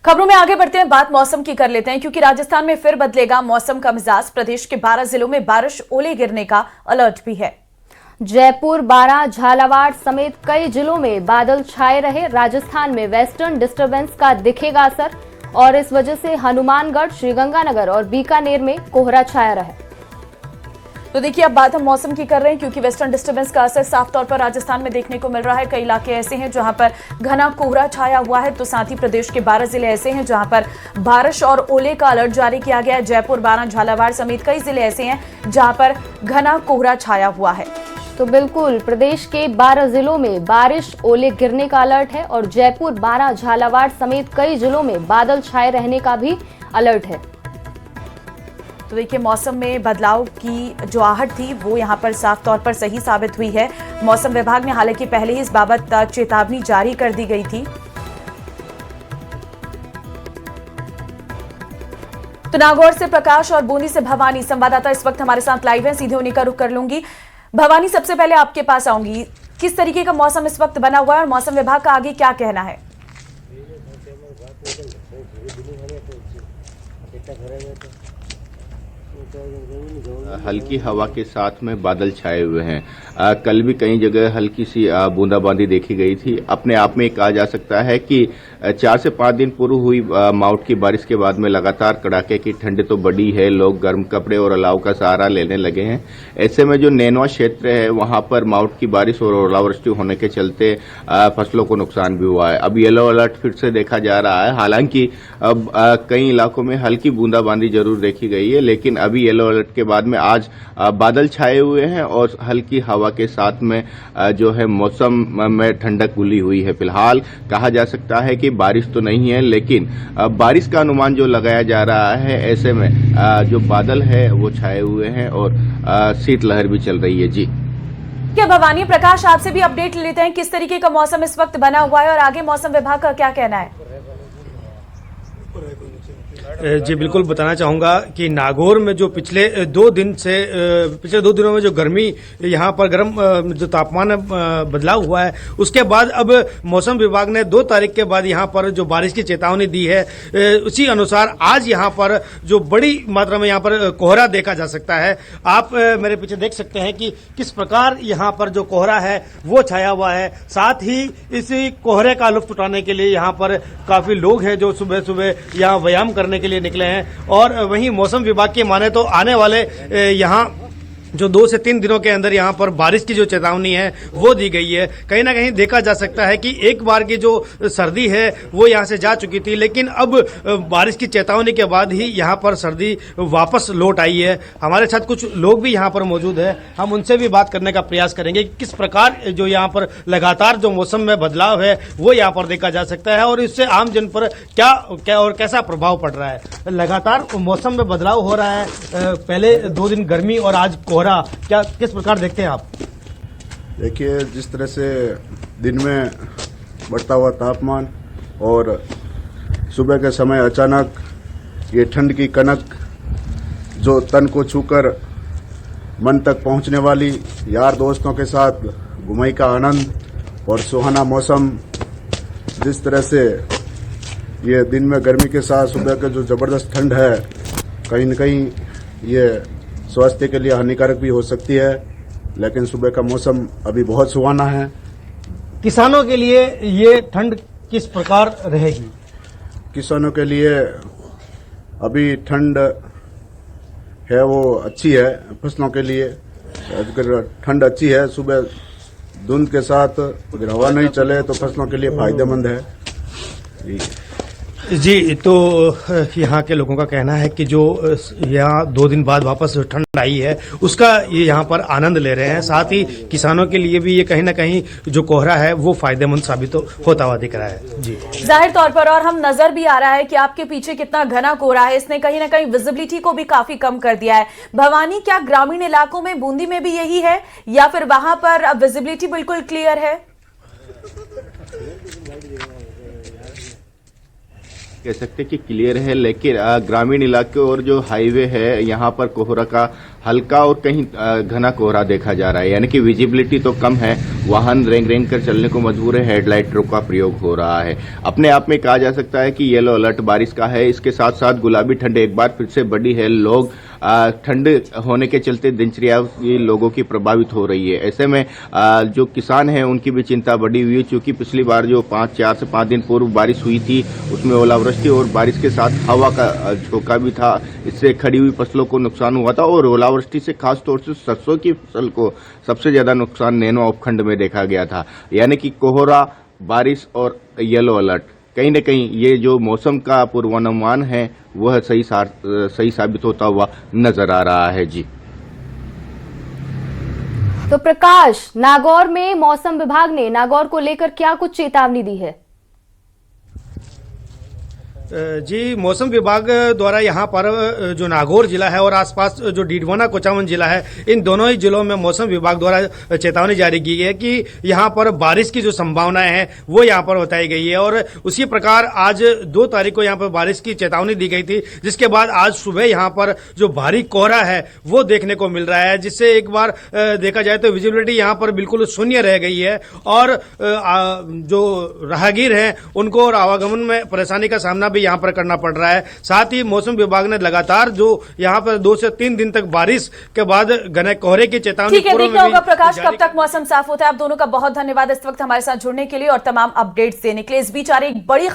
खबरों में आगे बढ़ते हैं, बात मौसम की कर लेते हैं क्योंकि राजस्थान में फिर बदलेगा मौसम का मिजाज। प्रदेश के 12 जिलों में बारिश, ओले गिरने का अलर्ट भी है। जयपुर, बारां, झालावाड़ समेत कई जिलों में बादल छाए रहे। राजस्थान में वेस्टर्न डिस्टर्बेंस का दिखेगा असर और इस वजह से हनुमानगढ़, श्रीगंगानगर और बीकानेर में कोहरा छाया रहा। तो देखिए, अब बात हम मौसम की कर रहे हैं क्योंकि वेस्टर्न डिस्टर्बेंस का असर साफ तौर पर राजस्थान में देखने को मिल रहा है। कई इलाके ऐसे हैं जहां पर घना कोहरा छाया हुआ है, तो साथ ही प्रदेश के 12 जिले ऐसे हैं जहां पर बारिश और ओले का अलर्ट जारी किया गया है। जयपुर, बारां, झालावाड़ समेत कई जिले ऐसे हैं जहां पर घना कोहरा छाया हुआ है। तो बिल्कुल प्रदेश के 12 जिलों में बारिश, ओले गिरने का अलर्ट है और जयपुर, बारां, झालावाड़ समेत कई जिलों में बादल छाए रहने का भी अलर्ट है। तो देखिए, मौसम में बदलाव की जो आहट थी वो यहां पर साफ तौर पर सही साबित हुई है। मौसम विभाग ने हालांकि पहले ही इस बाबत चेतावनी जारी कर दी गई थी। तो नागौर से प्रकाश और बूंदी से भवानी संवाददाता इस वक्त हमारे साथ लाइव है, सीधे उन्हीं का रुख कर लूंगी। भवानी, सबसे पहले आपके पास आऊंगी, किस तरीके का मौसम इस वक्त बना हुआ है और मौसम विभाग का आगे क्या कहना है? हल्की हवा के साथ में बादल छाए हुए हैं। कल भी कई जगह हल्की सी बूंदाबांदी देखी गई थी। अपने आप में कहा जा सकता है कि 4 से 5 दिन पूर्व हुई माउंट की बारिश के बाद में लगातार कड़ाके की ठंड तो बढ़ी है। लोग गर्म कपड़े और अलाव का सहारा लेने लगे हैं। ऐसे में जो नैनवा क्षेत्र है वहां पर माउंट की बारिश और ओलावृष्टि होने के चलते फसलों को नुकसान भी हुआ है। अब येलो अलर्ट फिर से देखा जा रहा है। हालांकि अब कई इलाकों में हल्की बूंदाबांदी जरूर देखी गई है, लेकिन अभी येलो अलर्ट के बाद में आज बादल छाए हुए हैं और हल्की हवा के साथ में जो है मौसम में ठंडक घुली हुई है। फिलहाल कहा जा सकता है कि बारिश तो नहीं है, लेकिन बारिश का अनुमान जो लगाया जा रहा है, ऐसे में जो बादल है वो छाए हुए हैं और शीतलहर भी चल रही है। जी क्या भवानी, प्रकाश आपसे भी अपडेट लेते हैं, किस तरीके का मौसम इस वक्त बना हुआ है और आगे मौसम विभाग का क्या कहना है? जी बिल्कुल, बताना चाहूँगा कि नागौर में जो पिछले 2 दिनों में जो गर्मी यहाँ पर गर्म जो तापमान बदलाव हुआ है, उसके बाद अब मौसम विभाग ने 2 तारीख के बाद यहाँ पर जो बारिश की चेतावनी दी है, उसी अनुसार आज यहाँ पर जो बड़ी मात्रा में यहाँ पर कोहरा देखा जा सकता है। आप मेरे पीछे देख सकते हैं कि किस प्रकार यहाँ पर जो कोहरा है वो छाया हुआ है। साथ ही इसी कोहरे का लुत्फ उठाने के लिए यहाँ पर काफी लोग हैं जो सुबह सुबह यहाँ व्यायाम करने के लिए निकले हैं। और वहीं मौसम विभाग की माने तो आने वाले यहाँ जो 2 से 3 दिनों के अंदर यहाँ पर बारिश की जो चेतावनी है वो दी गई है। कहीं ना कहीं देखा जा सकता है कि एक बार की जो सर्दी है वो यहाँ से जा चुकी थी, लेकिन अब बारिश की चेतावनी के बाद ही यहाँ पर सर्दी वापस लौट आई है। हमारे साथ कुछ लोग भी यहाँ पर मौजूद है, हम उनसे भी बात करने का प्रयास करेंगे कि किस प्रकार जो यहाँ पर लगातार जो मौसम में बदलाव है वो यहाँ पर देखा जा सकता है और इससे आम जन पर क्या और कैसा प्रभाव पड़ रहा है। लगातार मौसम में बदलाव हो रहा है, पहले 2 दिन गर्मी और आज क्या किस प्रकार देखते हैं आप? देखिए, जिस तरह से दिन में बढ़ता हुआ तापमान और सुबह के समय अचानक ये ठंड की कनक जो तन को छूकर मन तक पहुंचने वाली, यार दोस्तों के साथ घुमाई का आनंद और सुहाना मौसम, जिस तरह से ये दिन में गर्मी के साथ सुबह के जो जबरदस्त ठंड है, कहीं न कहीं ये स्वास्थ्य के लिए हानिकारक भी हो सकती है, लेकिन सुबह का मौसम अभी बहुत सुहाना है। किसानों के लिए ये ठंड किस प्रकार रहेगी? किसानों के लिए अभी ठंड है वो अच्छी है। फसलों के लिए अगर ठंड अच्छी है, सुबह धुंध के साथ अगर हवा नहीं चले तो फसलों के लिए फायदेमंद है। जी, तो यहाँ के लोगों का कहना है कि जो यहाँ 2 दिन बाद वापस ठंड आई है उसका ये यहाँ पर आनंद ले रहे हैं। साथ ही किसानों के लिए भी ये कहीं ना कहीं जो कोहरा है वो फायदेमंद साबित होता हुआ दिख रहा है। जी, जाहिर तौर पर, और हम नजर भी आ रहा है कि आपके पीछे कितना घना कोहरा है, इसने कहीं ना कहीं विजिबिलिटी को भी काफी कम कर दिया है। भवानी, क्या ग्रामीण इलाकों में, बूंदी में भी यही है या फिर वहां पर विजिबिलिटी बिल्कुल क्लियर है? कह सकते कि क्लियर है, लेकिन ग्रामीण इलाके और जो हाईवे है यहाँ पर कोहरा का हल्का और कहीं घना कोहरा देखा जा रहा है, यानी कि विजिबिलिटी तो कम है, वाहन रेंग रेंग कर चलने को मजबूर है, हेडलाइटों का प्रयोग हो रहा है। अपने आप में कहा जा सकता है कि येलो अलर्ट बारिश का है। इसके साथ साथ गुलाबी ठंड एक बार फिर से बढ़ी है। लोग ठंड होने के चलते दिनचर्या लोगों की प्रभावित हो रही है। ऐसे में जो किसान हैं उनकी भी चिंता बढ़ी हुई है, क्योंकि पिछली बार जो 4 से 5 दिन पूर्व बारिश हुई थी उसमें ओलावृष्टि और बारिश के साथ हवा का झोंका भी था। इससे खड़ी हुई फसलों को नुकसान हुआ था और ओलावृष्टि से खासतौर से सरसों की फसल को सबसे ज्यादा नुकसान नैनो उपखंड में देखा गया था। यानी कि कोहरा, बारिश और येलो अलर्ट, कहीं न कहीं ये जो मौसम का पूर्वानुमान है वह सही साबित होता हुआ नजर आ रहा है। जी तो प्रकाश, नागौर में मौसम विभाग ने नागौर को लेकर क्या कुछ चेतावनी दी है? जी, मौसम विभाग द्वारा यहाँ पर जो नागौर जिला है और आसपास जो डीडवाना कोचावन जिला है, इन दोनों ही जिलों में मौसम विभाग द्वारा चेतावनी जारी की गई है कि यहाँ पर बारिश की जो संभावनाएं हैं वो यहाँ पर बताई गई है। और उसी प्रकार आज 2 तारीख को यहाँ पर बारिश की चेतावनी दी गई थी, जिसके बाद आज सुबह यहाँ पर जो भारी कोहरा है वो देखने को मिल रहा है, जिससे एक बार देखा जाए तो विजिबिलिटी यहाँ पर बिल्कुल शून्य रह गई है और जो राहगीर हैं उनको और आवागमन में परेशानी का सामना भी यहाँ पर करना पड़ रहा है। साथ ही मौसम विभाग ने लगातार जो यहाँ पर 2 से 3 दिन तक बारिश के बाद घने कोहरे की चेतावनी ठीक है, देखना होगा प्रकाश कब तक मौसम साफ होता है। आप दोनों का बहुत धन्यवाद इस वक्त हमारे साथ जुड़ने के लिए और तमाम अपडेट्स देने के लिए। इस बीच आ रही एक बड़ी